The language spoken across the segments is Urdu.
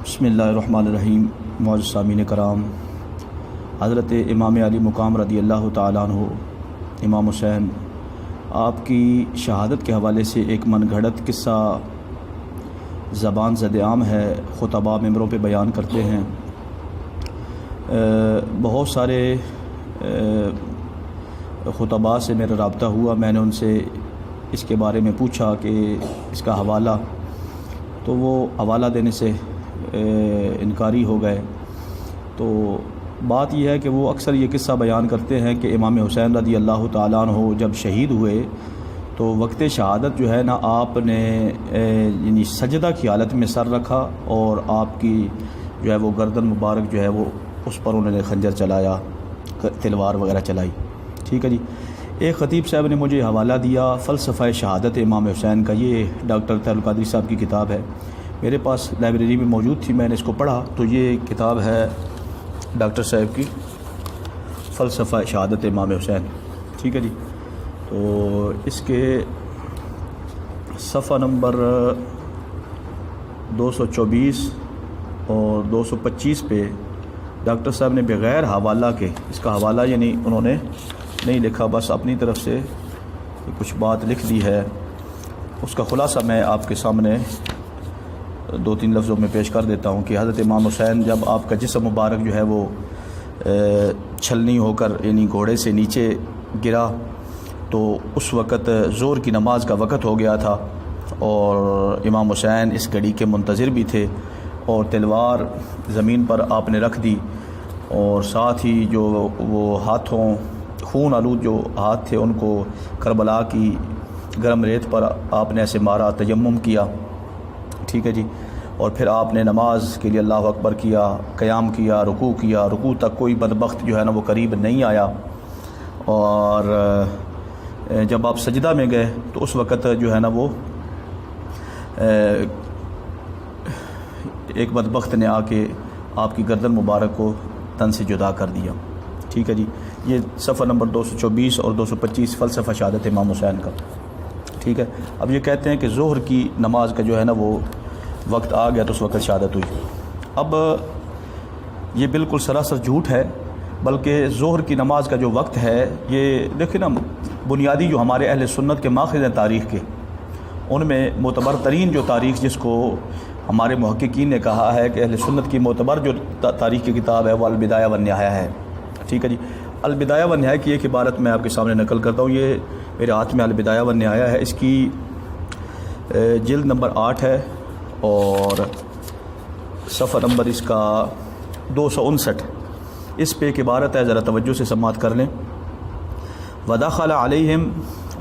بسم اللہ الرحمن الرحیم۔ معزز سامعین کرام، حضرت امام علی مقام رضی اللہ تعالیٰ عنہ امام حسین آپ کی شہادت کے حوالے سے ایک من گھڑت قصہ زبان زد عام ہے، خطباء ممبروں پہ بیان کرتے ہیں۔ بہت سارے خطباء سے میرا رابطہ ہوا، میں نے ان سے اس کے بارے میں پوچھا کہ اس کا حوالہ، تو وہ حوالہ دینے سے انکاری ہو گئے۔ تو بات یہ ہے کہ وہ اکثر یہ قصہ بیان کرتے ہیں کہ امام حسین رضی اللہ تعالیٰ عنہ جب شہید ہوئے تو وقت شہادت جو ہے نا، آپ نے یعنی سجدہ کی حالت میں سر رکھا اور آپ کی جو ہے وہ گردن مبارک جو ہے وہ اس پر انہوں نے خنجر چلایا، تلوار وغیرہ چلائی۔ ٹھیک ہے جی۔ ایک خطیب صاحب نے مجھے حوالہ دیا فلسفہ شہادت امام حسین کا، یہ ڈاکٹر طاہر القادری صاحب کی کتاب ہے، میرے پاس لائبریری میں موجود تھی، میں نے اس کو پڑھا۔ تو یہ کتاب ہے ڈاکٹر صاحب کی فلسفہ شہادت امام حسین۔ ٹھیک ہے جی۔ تو اس کے صفحہ نمبر 224 اور 225 پہ ڈاکٹر صاحب نے بغیر حوالہ کے، اس کا حوالہ یعنی انہوں نے نہیں لکھا، بس اپنی طرف سے کچھ بات لکھ دی ہے، اس کا خلاصہ میں آپ کے سامنے 2-3 لفظوں میں پیش کر دیتا ہوں کہ حضرت امام حسین جب آپ کا جسم مبارک جو ہے وہ چھلنی ہو کر یعنی گھوڑے سے نیچے گرا تو اس وقت ظہر کی نماز کا وقت ہو گیا تھا، اور امام حسین اس گھڑی کے منتظر بھی تھے، اور تلوار زمین پر آپ نے رکھ دی، اور ساتھ ہی جو وہ ہاتھوں خون آلود جو ہاتھ تھے ان کو کربلا کی گرم ریت پر آپ نے ایسے مارا، تیمم کیا۔ ٹھیک ہے جی۔ اور پھر آپ نے نماز کے لیے اللہ اکبر کیا، قیام کیا، رکوع تک کوئی بدبخت جو ہے نا وہ قریب نہیں آیا، اور جب آپ سجدہ میں گئے تو اس وقت جو ہے نا وہ ایک بدبخت نے آ کے آپ کی گردن مبارک کو تن سے جدا کر دیا۔ ٹھیک ہے جی۔ یہ صفحہ نمبر 224 اور 225 فلسفہ شہادت امام حسین کا۔ ٹھیک ہے۔ اب یہ کہتے ہیں کہ ظہر کی نماز کا جو ہے نا وہ وقت آ گیا تو اس وقت شہادت ہوئی۔ اب یہ بالکل سراسر جھوٹ ہے، بلکہ ظہر کی نماز کا جو وقت ہے، یہ دیکھیں نا، بنیادی جو ہمارے اہل سنت کے ماخذ ہیں تاریخ کے، ان میں معتبر ترین جو تاریخ جس کو ہمارے محققین نے کہا ہے کہ اہل سنت کی معتبر جو تاریخ کی کتاب ہے وہ البدایہ والنہایہ ہے۔ ٹھیک ہے جی۔ البدایہ والنہایہ کی ایک عبارت میں آپ کے سامنے نقل کرتا ہوں، یہ میرے ہاتھ میں البدایہ والنہایہ ہے، اس کی جلد نمبر 8 ہے اور صفحہ نمبر اس کا 259۔ اس پہ ایک عبارت ہے، ذرا توجہ سے سماعت کر لیں۔ وَدَخَلَ عَلَيْهِمْ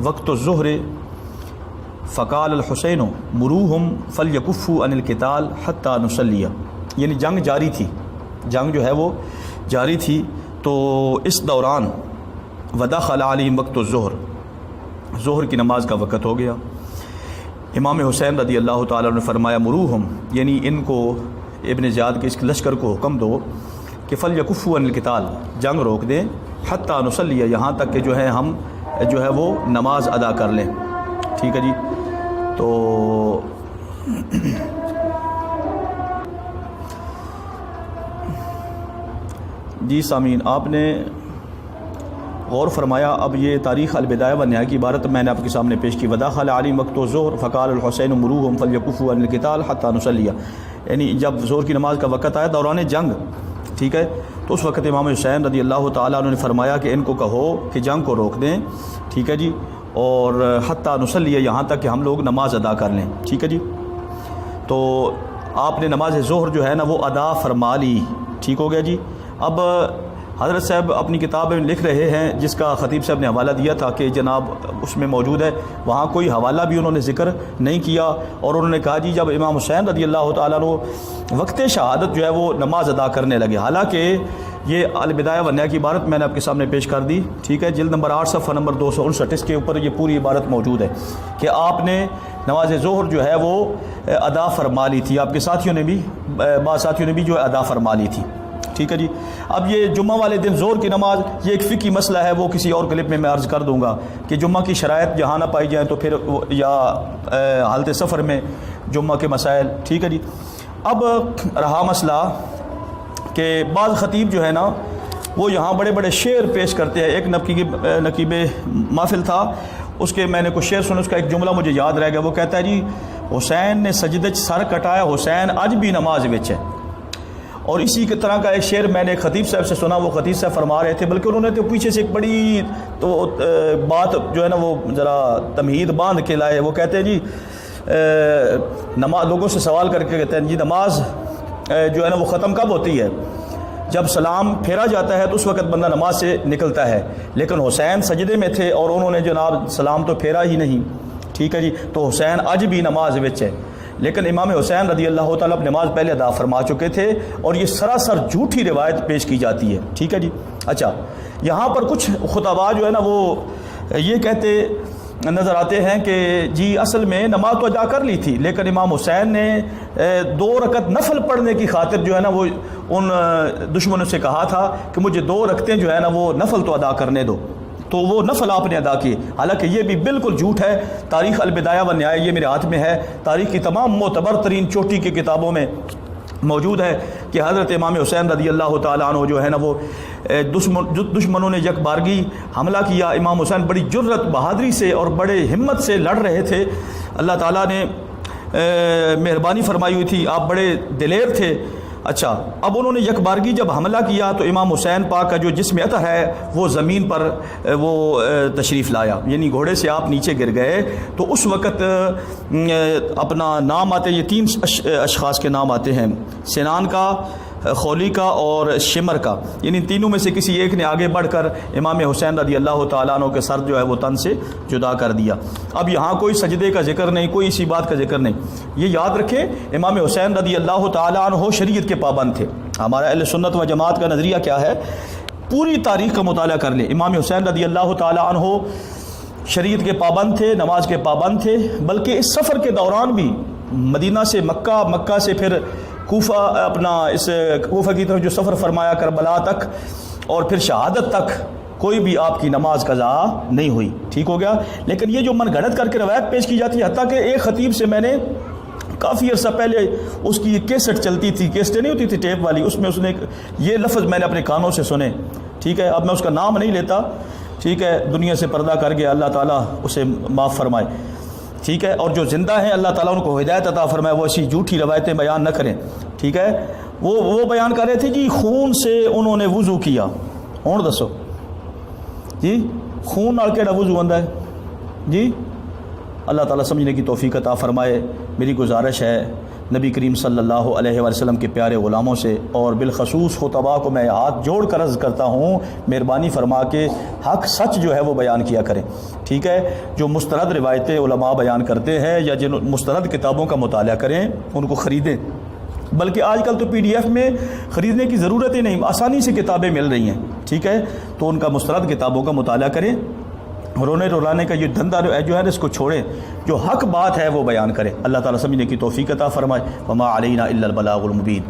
وَقْتُ الظُّهْرِ فَقَالَ الْحُسَيْنُ مُرُوهُمْ فَلْيَكُفُّوا عَنِ الْقِتَالِ حَتَّى نُصَلِّيَ، یعنی جنگ جاری تھی، جنگ جو ہے وہ جاری تھی۔ تو اس دوران وَدَخَلَ عَلَيْهِمْ وَقْتُ الظُّهْرِ، ظہر کی نماز کا وقت ہو گیا۔ امام حسین رضی اللہ تعالیٰ نے فرمایا مروہم، یعنی ان کو، ابن زیاد کے اس لشکر کو حکم دو کہ فَلْيَكُفُّوا عَنِ الْقِتَالِ، جنگ روک دیں، حَتَّى نُصَلِّيَ، یہاں تک کہ جو ہے ہم جو ہے وہ نماز ادا کر لیں۔ ٹھیک ہے جی۔ تو جی سامعین، آپ نے غور فرمایا۔ اب یہ تاریخ البدایہ والنہایہ کی عبارت میں نے آپ کے سامنے پیش کی۔ وَدَخَلَ عَلَيْهِمْ وَقْتُ الظُّهْرِ فَقَالَ الْحُسَيْنُ مُرُوهُمْ فَلْيَكُفُّوا عَنِ الْقِتَالِ حَتَّى نُصَلِّيَ، یعنی جب ظہر کی نماز کا وقت آیا دوران جنگ، ٹھیک ہے، تو اس وقت امام حسین رضی اللہ تعالیٰ عنہ نے فرمایا کہ ان کو کہو کہ جنگ کو روک دیں، ٹھیک ہے جی، اور حَتَّى نُصَلِّيَ، یہاں تک کہ ہم لوگ نماز ادا کر لیں۔ ٹھیک ہے جی۔ تو آپ نے نماز ظہر جو ہے نا وہ ادا فرما لی۔ ٹھیک ہو گیا جی۔ اب حضرت صاحب اپنی کتاب میں لکھ رہے ہیں، جس کا خطیب صاحب نے حوالہ دیا تھا کہ جناب اس میں موجود ہے، وہاں کوئی حوالہ بھی انہوں نے ذکر نہیں کیا، اور انہوں نے کہا جی جب امام حسین رضی اللہ تعالیٰ عنہ وقت شہادت جو ہے وہ نماز ادا کرنے لگے، حالانکہ یہ البدایہ والنہایہ کی عبارت میں نے آپ کے سامنے پیش کر دی۔ ٹھیک ہے، جلد نمبر 8 صفحہ نمبر 259، اس کے اوپر یہ پوری عبارت موجود ہے کہ آپ نے نماز ظہر جو ہے وہ ادا فرما لی تھی، آپ کے ساتھیوں نے بھی، بعض ساتھیوں نے بھی جو ادا فرما لی تھی۔ ٹھیک ہے جی۔ اب یہ جمعہ والے دن ظہر کی نماز، یہ ایک فقہی مسئلہ ہے، وہ کسی اور کلپ میں عرض کر دوں گا کہ جمعہ کی شرائط جہاں نہ پائی جائیں تو پھر یا حالت سفر میں جمعہ کے مسائل۔ ٹھیک ہے جی۔ اب رہا مسئلہ کہ بعض خطیب جو ہے نا وہ یہاں بڑے بڑے شعر پیش کرتے ہیں. ایک نقیب محفل تھا, اس کے میں نے کچھ شعر سنے, اس کا ایک جملہ مجھے یاد رہ گیا. وہ کہتا ہے جی حسین نے سجدے سر کٹایا, حسین اج بھی نماز وچ ہے. اور اسی کی طرح کا ایک شعر میں نے ایک خطیب صاحب سے سنا, وہ خطیب صاحب فرما رہے تھے, بلکہ انہوں نے تو پیچھے سے ایک بڑی تو بات جو ہے نا وہ ذرا تمہید باندھ کے لائے. وہ کہتے ہیں جی نماز, لوگوں سے سوال کر کے کہتے ہیں جی نماز جو ہے نا وہ ختم کب ہوتی ہے؟ جب سلام پھیرا جاتا ہے تو اس وقت بندہ نماز سے نکلتا ہے. لیکن حسین سجدے میں تھے اور انہوں نے جناب سلام تو پھیرا ہی نہیں. ٹھیک ہے جی, تو حسین اج بھی نماز وچ ہے. لیکن امام حسین رضی اللہ تعالیٰ نماز پہلے ادا فرما چکے تھے, اور یہ سراسر جھوٹی روایت پیش کی جاتی ہے. ٹھیک ہے جی. اچھا, یہاں پر کچھ خطباء جو ہے نا وہ یہ کہتے نظر آتے ہیں کہ جی اصل میں نماز تو ادا کر لی تھی, لیکن امام حسین نے 2 رکعت نفل پڑھنے کی خاطر جو ہے نا وہ ان دشمنوں سے کہا تھا کہ مجھے 2 رکعتیں جو ہے نا وہ نفل تو ادا کرنے دو, تو وہ نفل آپ نے ادا کیے. حالانکہ یہ بھی بالکل جھوٹ ہے. تاریخ البدایہ و النہایہ یہ میرے ہاتھ میں ہے, تاریخ کی تمام معتبر ترین چوٹی کی کتابوں میں موجود ہے کہ حضرت امام حسین رضی اللہ تعالیٰ عنہ جو ہے نا وہ دشمنوں نے یک بارگی حملہ کیا. امام حسین بڑی جرت بہادری سے اور بڑے ہمت سے لڑ رہے تھے. اللہ تعالیٰ نے مہربانی فرمائی ہوئی تھی, آپ بڑے دلیر تھے. اچھا, اب انہوں نے یک بارگی جب حملہ کیا تو امام حسین پاک کا جو جسم اطہر ہے وہ زمین پر وہ تشریف لایا, یعنی گھوڑے سے آپ نیچے گر گئے. تو اس وقت اپنا نام آتے, یہ 3 اشخاص کے نام آتے ہیں, سنان کا, خولی کا اور شمر کا, یعنی تینوں میں سے کسی ایک نے آگے بڑھ کر امام حسین رضی اللہ تعالیٰ عنہ کے سر جو ہے وہ تن سے جدا کر دیا. اب یہاں کوئی سجدے کا ذکر نہیں, کوئی اسی بات کا ذکر نہیں. یہ یاد رکھیں امام حسین رضی اللہ تعالیٰ عنہ شریعت کے پابند تھے. ہمارا اہل سنت و جماعت کا نظریہ کیا ہے, پوری تاریخ کا مطالعہ کر لیں. امام حسین رضی اللہ تعالیٰ عنہ شریعت کے پابند تھے, نماز کے پابند تھے, بلکہ اس سفر کے دوران بھی مدینہ سے مکہ, مکہ سے پھر کوفہ, اپنا اس کوفہ کی طرف جو سفر فرمایا کربلا تک, اور پھر شہادت تک کوئی بھی آپ کی نماز قضا نہیں ہوئی. ٹھیک ہو گیا. لیکن یہ جو من گھڑت کر کے روایت پیش کی جاتی ہے, حتیٰ کہ ایک خطیب سے میں نے کافی عرصہ پہلے اس کی کیسٹ چلتی تھی, کیسٹیں نہیں ہوتی تھی ٹیپ والی, اس میں اس نے یہ لفظ میں نے اپنے کانوں سے سنے. ٹھیک ہے, اب میں اس کا نام نہیں لیتا. ٹھیک ہے, دنیا سے پردہ کر گیا, اللہ تعالیٰ اسے معاف فرمائے. ٹھیک ہے, اور جو زندہ ہیں اللہ تعالیٰ ان کو ہدایت عطا فرمائے, وہ ایسی جھوٹی روایتیں بیان نہ کریں. ٹھیک ہے, وہ بیان کر رہے تھے جی خون سے انہوں نے وضو کیا. ہوں دسو جی خون نال کیڑا وضو ہوندا ہے جی؟ اللہ تعالیٰ سمجھنے کی توفیق عطا فرمائے. میری گزارش ہے نبی کریم صلی اللہ علیہ وسلم کے پیارے غلاموں سے, اور بالخصوص خطباء کو میں ہاتھ جوڑ کر عرض کرتا ہوں, مہربانی فرما کے حق سچ جو ہے وہ بیان کیا کریں. ٹھیک ہے, جو مستند روایتیں علماء بیان کرتے ہیں یا جن مستند کتابوں کا مطالعہ کریں ان کو خریدیں. بلکہ آج کل تو PDF میں خریدنے کی ضرورت ہی نہیں, آسانی سے کتابیں مل رہی ہیں. ٹھیک ہے, تو ان کا مستند کتابوں کا مطالعہ کریں. رونے رولانے کا یہ دھندا جو ہے نا اس کو چھوڑیں, جو حق بات ہے وہ بیان کریں. اللہ تعالیٰ سمجھنے کی توفیق عطا فرمائے. وما علینا الا البلاغ المبین.